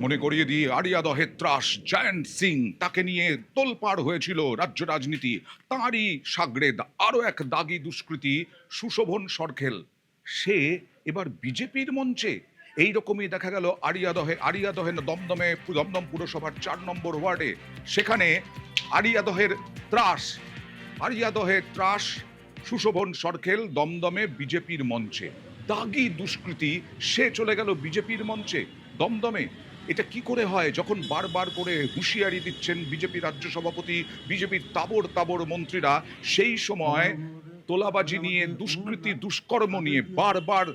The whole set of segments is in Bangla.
মনে করিয়ে দিয়ে আড়িয়াদহের ত্রাস জায়ান্ট সিং, তাকে নিয়ে তোলপাড় হয়েছিল রাজ্য রাজনীতি। তাঁরই সাগরেদ আরো এক দাগি দুষ্কৃতী সুশোভন সরখেল, সে এবার বিজেপির মঞ্চে। এই রকমই দেখা গেল আড়িয়াদহে দমদম পুরসভার 4 নম্বর ওয়ার্ডে। সেখানে আড়িয়াদহের ত্রাস সুশোভন সরখেল দমদমে বিজেপির মঞ্চে। দাগি দুষ্কৃতী সে চলে গেল বিজেপির মঞ্চে দমদমে। এটা কি করে হয়, যখন বারবার করে হুঁশিয়ারি দিচ্ছেন বিজেপি রাজ্য সভাপতি, বিজেপির তাবড় মন্ত্রীরা, সেই সময় তোলাবাজি নিয়ে, দুষ্কৃতি দুষ্কর্ম নিয়ে বারবার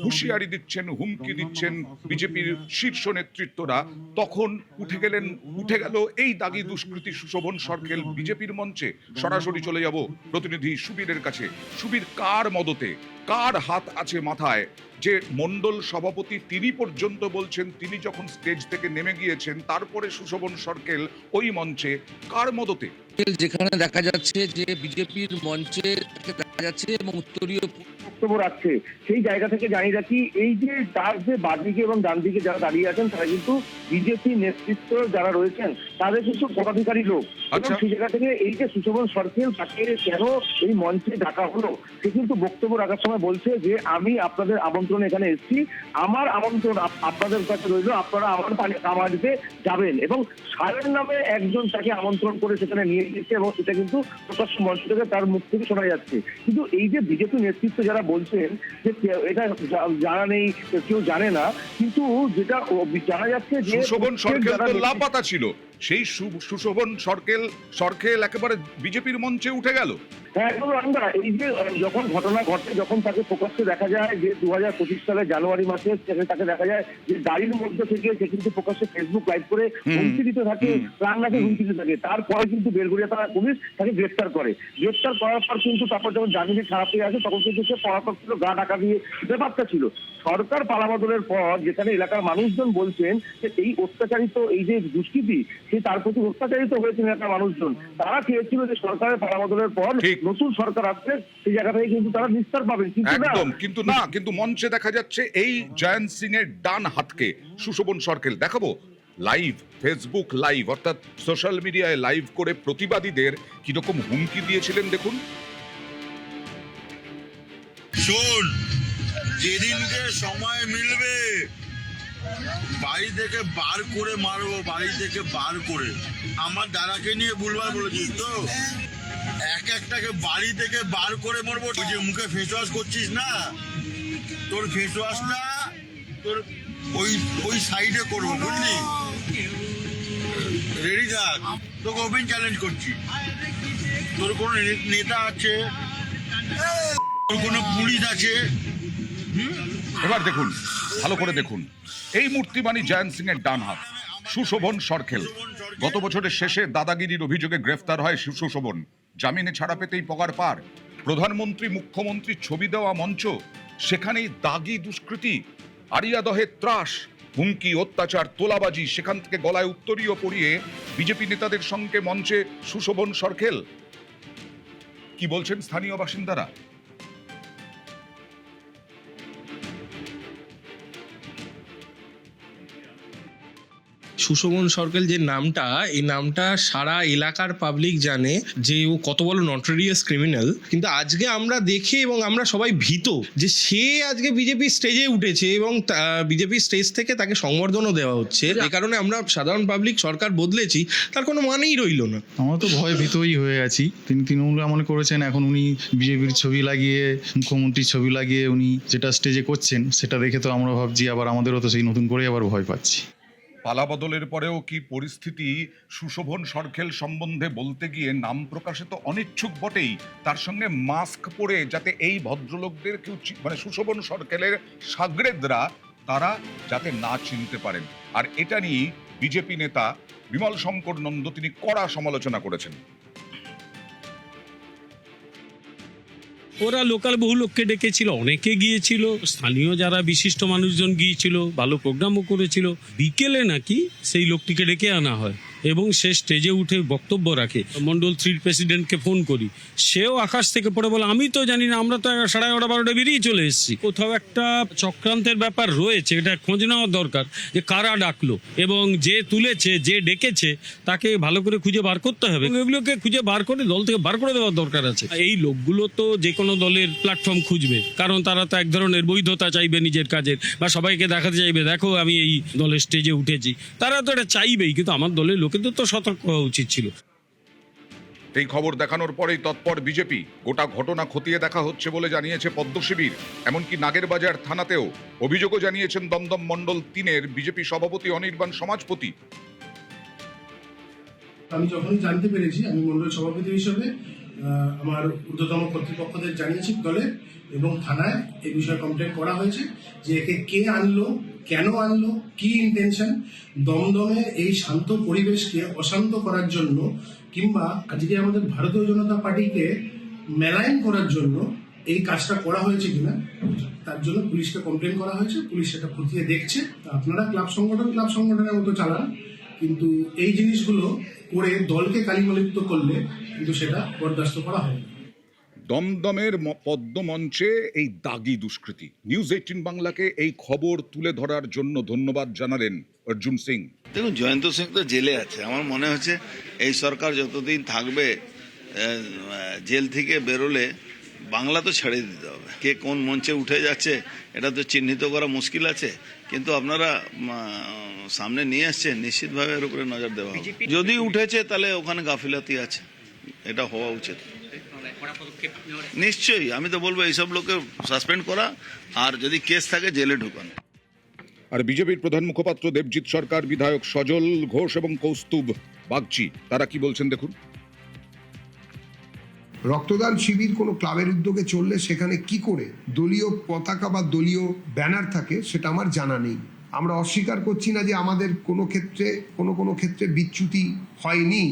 হুঁশিয়ারি দিচ্ছেন, হুমকি দিচ্ছেন বিজেপির শীর্ষ নেতৃত্বরা, তখন উঠে গেল এই দাগি দুষ্কৃতি সুশোভন সরখেল বিজেপির মঞ্চে। সরাসরি চলে যাব প্রতিনিধি সুবীরের কাছে। সুবীর, কার মদতে, কার হাত আছে মাথায়, যে মণ্ডল সভাপতি তিনি পর্যন্ত বলছেন তিনি যখন স্টেজ থেকে নেমে গিয়েছেন তারপরে সুশোভন সরখেল ওই মঞ্চে, কার মদতে? যেখানে দেখা যাচ্ছে যে বিজেপির মঞ্চে দেখা যাচ্ছে এবং উত্তরীয় বক্তব্য রাখছে, সেই জায়গা থেকে জানিয়ে রাখি, এই যে তার যে বাঁদিকে এবং ডান দিকে যারা দাঁড়িয়ে আছেন তারা কিন্তু বিজেপি নেতৃত্ব যারা রয়েছেন তাদের কিন্তু পদাধিকারী লোক। এবং সেই জায়গা থেকে এই যে সুশোভন সরখেল, তাকে কেন এই মঞ্চে ডাকা হলো, সে কিন্তু বক্তব্য রাখার সময় বলছে যে আমি আপনাদের আমন্ত্রণে এখানে এসেছি, আমার আমন্ত্রণ আপনাদের কাছে রইল, আপনারা আমার কামারিতে যাবেন। এবং সায়ন নামে একজন তাকে আমন্ত্রণ করে সেখানে নিয়ে গিয়েছে এবং এটা কিন্তু প্রকাশ্য মঞ্চ থেকে তার মুখ থেকে শোনা যাচ্ছে। কিন্তু এই যে বিজেপি নেতৃত্ব যারা বলছেন যে এটা জানা নেই, কেউ জানে না, কিন্তু যেটা জানা যাচ্ছে যে সুশোভন সরখেল তো লাপাতা ছিল, সেই সুশোভন সরখেল একেবারে বিজেপির মঞ্চে উঠে গেল। হ্যাঁ, একদম রামদা। এই যে যখন ঘটনা ঘটে, যখন তাকে প্রকাশ্যে দেখা যায় যে 2025 সালের জানুয়ারি মাসে তাকে দেখা যায় যে গাড়ির মধ্যে থেকে সে কিন্তু প্রকাশ্যে ফেসবুক লাইভ করে হুমকি দিতে থাকে, প্রাণনাথে হুমকি দিতে থাকে। তারপরে কিন্তু বেলগড়িয়া থানা পুলিশ তাকে গ্রেফতার করে। গ্রেফতার করার পর কিন্তু তারপর যখন জামিনে ছাড়া পেয়ে আসে তখন কিন্তু সে পলাতক ছিল, গা ঢাকা দিয়ে ব্যাপারটা ছিল। সরকার পালাবদলের পর যেখানে এলাকার মানুষজন বলছেন যে এই অত্যাচারিত, এই যে দুষ্কৃতি, সে তার প্রতি অত্যাচারিত হয়েছেন এলাকার মানুষজন, তারা চেয়েছিল যে সরকারের পালাবদলের পর নতুন সরকার আসবে, সেই জায়গা থেকে কিন্তু তারা নিস্তার পাবেন। কিন্তু মঞ্চে দেখা যাচ্ছে এই জয়ন্ত সিং এর ডান হাতকে সুশোভন সরখেল। দেখাবো লাইভ, ফেসবুক লাইভ, অর্থাৎ সোশ্যাল মিডিয়ায় লাইভ করে প্রতিবাদীদের কিরকম হুমকি দিয়েছিলেন দেখুন। শোন, যেদিনকে সময় মিলবে বাড়ি থেকে বার করে মারবো, বাড়ি থেকে বার করে। আমার দাদাকে নিয়ে ভুলবার বলেছিস তো, একটাকে বাড়ি থেকে বার করে মারবো। তুই যে মুখে ফেস ওয়াশ করছিস না, তোর ফেস ওয়াশটা তোর ওই সাইডে করবো, বুঝলি? রেডি থাক, তোকে ওপেন চ্যালেঞ্জ করছি। তোর কোনো নেতা আছে, তোর কোনো পুলিশ আছে? এবার দেখুন, ভালো করে দেখুন, এই মূর্তিমানি জয়ন্ত সিং এর ডান হাত সুশোভন সরখেল। গত বছরের শেষে দাদাগিরির অভিযোগে গ্রেফতার হয় সুশোভন। জামিনে ছাড়া পেতেই পগার পার। প্রধানমন্ত্রী, মুখ্যমন্ত্রী ছবি দেওয়া মঞ্চ, সেখানেই দাগি দুষ্কৃতি, আড়িয়াদহের ত্রাস, হুমকি, অত্যাচার, তোলাবাজি, সেখান থেকে গলায় উত্তরীয় পরিয়ে বিজেপি নেতাদের সঙ্গে মঞ্চে সুশোভন সরখেল। কি বলছেন স্থানীয় বাসিন্দারা? সুশোভন সরখেল যে নামটা, এই নামটা সারা এলাকার পাবলিক জানে যে ও কত বড় নটোরিয়াস ক্রিমিনাল। কিন্তু আজকে আমরা দেখে এবং আমরা সবাই ভীত যে সে আজকে বিজেপি স্টেজে উঠেছে এবং বিজেপি স্টেজ থেকে তাকে সংবর্ধনাও দেওয়া হচ্ছে। এই কারণে আমরা সাধারণ পাবলিক সরকার বদলেছি তার কোনো মানেই রইল না। আমরা তো ভয় ভীতই হয়ে আছি। তিনি তৃণমূল আমলে করেছেন, এখন উনি বিজেপির ছবি লাগিয়ে, মুখ্যমন্ত্রীর ছবি লাগিয়ে উনি যেটা স্টেজে করছেন সেটা দেখে তো আমরা ভাবছি আবার আমাদেরও তো সেই নতুন করে আবার ভয় পাচ্ছি। পালাবদলের পরেও কি পরিস্থিতি? সুশোভন সরখেল সম্বন্ধে বলতে গিয়ে নাম প্রকাশে তো অনিচ্ছুক বটেই, তার সঙ্গে মাস্ক পরে, যাতে এই ভদ্রলোকদের কেউ মানে সুশোভন সরখেলের সাগরেদরা তারা যাতে না চিনতে পারেন। আর এটা নিয়ে বিজেপি নেতা বিমল শঙ্কর নন্দ তিনি কড়া সমালোচনা করেছেন। ওরা লোকাল বহু লোককে ডেকেছিল, অনেকে গিয়েছিল, স্থানীয় যারা বিশিষ্ট মানুষজন গিয়েছিল, ভালো প্রোগ্রামও করেছিল। বিকেলে নাকি সেই লোকটিকে ডেকে আনা হয় এবং সে স্টেজে উঠে বক্তব্য রাখে। মন্ডল 3 প্রেসিডেন্টকে ফোন করি, সেও আকাশ থেকে পড়ে বলে আমি তো জানি না, আমরা তো 11:30 12টা বেরিয়ে চলে এসেছি। কোথাও একটা চক্রান্তের ব্যাপার রয়েছে, এটা খোঁজ নেওয়া দরকার যে কারা ডাকলো এবং যে তুলেছে, যে ডেকেছে তাকে ভালো করে খুঁজে বার করতে হবে। এগুলোকে খুঁজে বার করে দল থেকে বার করে দেওয়ার দরকার আছে। এই লোকগুলো তো যে কোনো দলের প্ল্যাটফর্ম খুঁজবে, কারণ তারা তো এক ধরনের বৈধতা চাইবে নিজের কাজের, বা সবাইকে দেখাতে চাইবে দেখো আমি এই দলের স্টেজে উঠেছি। তারা তো এটা চাইবেই, কিন্তু আমার দলের লোকেদের তো সতর্ক হওয়া উচিত ছিল। এই খবর দেখানোর পরেই তৎপর বিজেপি। গোটা ঘটনা খতিয়ে দেখা হচ্ছে বলে জানিয়েছে পদ্মশিবির। এমনকি নাগেরবাজার থানাতেও অভিযোগও জানিয়েছেন দমদম মণ্ডল 3-এর বিজেপি সভাপতি অনির্বাণ সমাজপতি। আমি যখনই জানতে পেরেছি, আমি মন্ডল সভাপতি হিসেবে আমার ঊর্ধ্বতম কর্তৃপক্ষদের জানিয়েছি দলের, এবং থানায় এই বিষয়ে কমপ্লেন করা হয়েছে যে একে কে আনলো, কেন আনলো, কি ইন্টেনশন। দমদমে এই শান্ত পরিবেশকে অশান্ত করার জন্য কিংবা আজকে আমাদের ভারতীয় জনতা পার্টিকে মেলাইন করার জন্য এই কাজটা করা হয়েছে কিনা, তার জন্য পুলিশকে কমপ্লেন করা হয়েছে। পুলিশ সেটা খতিয়ে দেখছে। আপনারা ক্লাব সংগঠনের মতো চালান, কিন্তু এই জিনিসগুলো করে দলকে কালিমালিপ্ত করলে কিন্তু সেটা বরদাস্ত করা হয় না। দমদমের পদ্মমঞ্চে এই দাগি দুষ্কৃতী। নিউজ 18 বাংলাকে এই খবর তুলে ধরার জন্য ধন্যবাদ জানালেন অর্জুন সিং। দেখুন, জয়ন্ত সিং তো জেলে আছে। আমার মনে হচ্ছে এই সরকার যতদিন থাকবে, জেল থেকে বেরোলে বাংলা তো ছেড়ে দিতে হবে। কে কোন মঞ্চে উঠে যাচ্ছে এটা তো চিহ্নিত করা মুশকিল আছে, কিন্তু আপনারা সামনে নিয়ে আসছেন, নিশ্চিতভাবে এর উপরে নজর দেওয়া হবে। যদি উঠেছে তাহলে ওখানে গাফিলাতি আছে, এটা হওয়া উচিত। নিশ্চয়ই আমি তো বলবো এইসব লোককে সাসপেন্ড করা, আর যদি কেস থাকে জেলে ঢুকানো। আর বিজেপির প্রধান মুখপাত্র দেবজিৎ সরকার, বিধায়ক সজল ঘোষ এবং কৌস্তুভ বাগচি তারা কি বলছেন দেখুন। রক্তদান শিবির কোনো ক্লাবের উদ্যোগে চললে সেখানে কি করে দলীয় পতাকা বা দলীয় ব্যানার থাকে সেটা আমার জানা নেই। আমরা অস্বীকার করছি না যে আমাদের কোনো ক্ষেত্রে বিচ্যুতি হয়নি।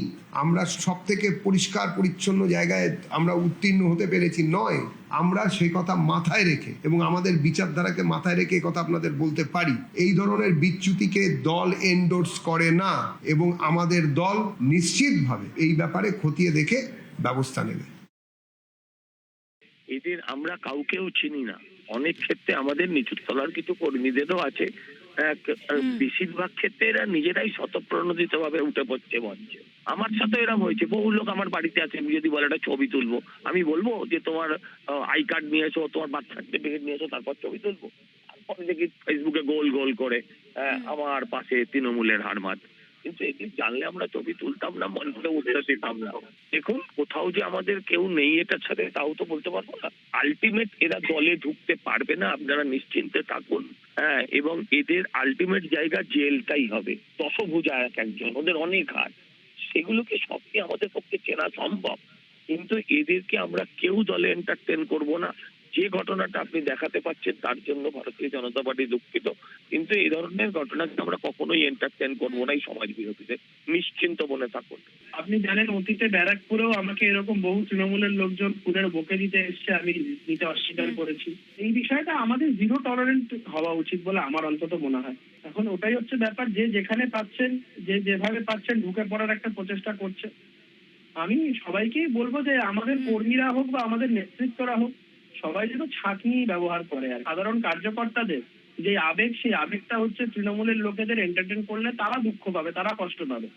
আমরা সব থেকে পরিষ্কার পরিচ্ছন্ন জায়গায় আমরা উত্তীর্ণ হতে পেরেছি, নয় আমরা সেই কথা মাথায় রেখে এবং আমাদের বিচারধারাকে মাথায় রেখে কথা আপনাদের বলতে পারি, এই ধরনের বিচ্যুতিকে দল এন্ডোর্স করে না এবং আমাদের দল নিশ্চিতভাবে এই ব্যাপারে খতিয়ে দেখে ব্যবস্থা নেবে। এদের আমরা কাউকেও চিনি না। অনেক ক্ষেত্রে আমাদের নিচু তলার কিছু কর্মীদেরও আছে, বেশিরভাগ ক্ষেত্রে এরা নিজেরাই স্বতঃপ্রণোদিত ভাবে উঠে পড়ছে মঞ্চে। আমার সাথে এরকম হয়েছে, বহু লোক আমার বাড়িতে আছে, আমি যদি বলে একটা ছবি তুলবো, আমি বলবো যে তোমার আই কার্ড নিয়ে এসো, তোমার বার্থ সার্টিফিকেট নিয়ে এসো, তারপর ছবি তুলবো। তারপরে দেখি ফেসবুকে গোল গোল করে আমার পাশে তৃণমূলের হারমাত। কিন্তু এটি জানলে আমরা ছবি তুলতাম না, মঞ্চে উঠতে দিতাম না। দেখুন, কোথাও যে আমাদের কেউ নেই এটা ছাড়া, তাও তো বলতে পারবো না। আলটিমেট এরা দলে ঢুকতে পারবে না, আপনারা নিশ্চিন্তে থাকুন। এবং এদের আলটিমেট জায়গা জেলটাই হবে। দশভুজা একজন, ওদের অনেক হাত, সেগুলোকে সবকে আমাদের পক্ষে চেনা সম্ভব, কিন্তু এদেরকে আমরা কেউ দলে এন্টারটেন করব না। যে ঘটনাটা আপনি দেখাতে পাচ্ছেন তার জন্য ভারতীয় জনতা পার্টি দুঃখিত, কিন্তু এই ধরনের ঘটনাকে আমরা কখনোই এন্টারটেন করবো না এই সমাজ বিরোধীদের। নিশ্চিন্ত মনে থাকুন। আপনি জানেন, অতীতে ব্যারাকপুরেও আমাকে এরকম বহু তৃণমূলের লোকজন ফুলের বকে দিতে এসছে, আমি দিতে অস্বীকার করেছি। এই বিষয়টা আমাদের জিরো টলারেন্ট হওয়া উচিত বলে আমার অন্তত মনে হয়। এখন ওটাই হচ্ছে ব্যাপার, যে যেখানে পাচ্ছেন, যে যেভাবে পাচ্ছেন ঢুকে পড়ার একটা প্রচেষ্টা করছে। আমি সবাইকেই বলবো যে আমাদের কর্মীরা হোক বা আমাদের নেতৃত্বরা হোক, সবাই যেন ছাঁকনি ব্যবহার করে। আর সাধারণ কার্যকর্তাদের যে আবেগ, সেই আবেগটা হচ্ছে তৃণমূলের লোকেদের এন্টারটেন করলে তারা দুঃখ পাবে, তারা কষ্ট পাবে,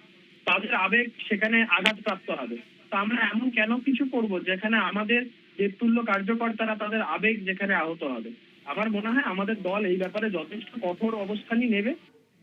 তাদের আবেগ সেখানে আঘাতপ্রাপ্ত হবে। তো আমরা এমন কেন কিছু করব যেখানে আমাদের দেবতুল্য কার্যকর্তারা তাদের আবেগ যেখানে আহত হবে। আমার মনে হয় আমাদের দল এই ব্যাপারে যথেষ্ট কঠোর অবস্থানই নেবে।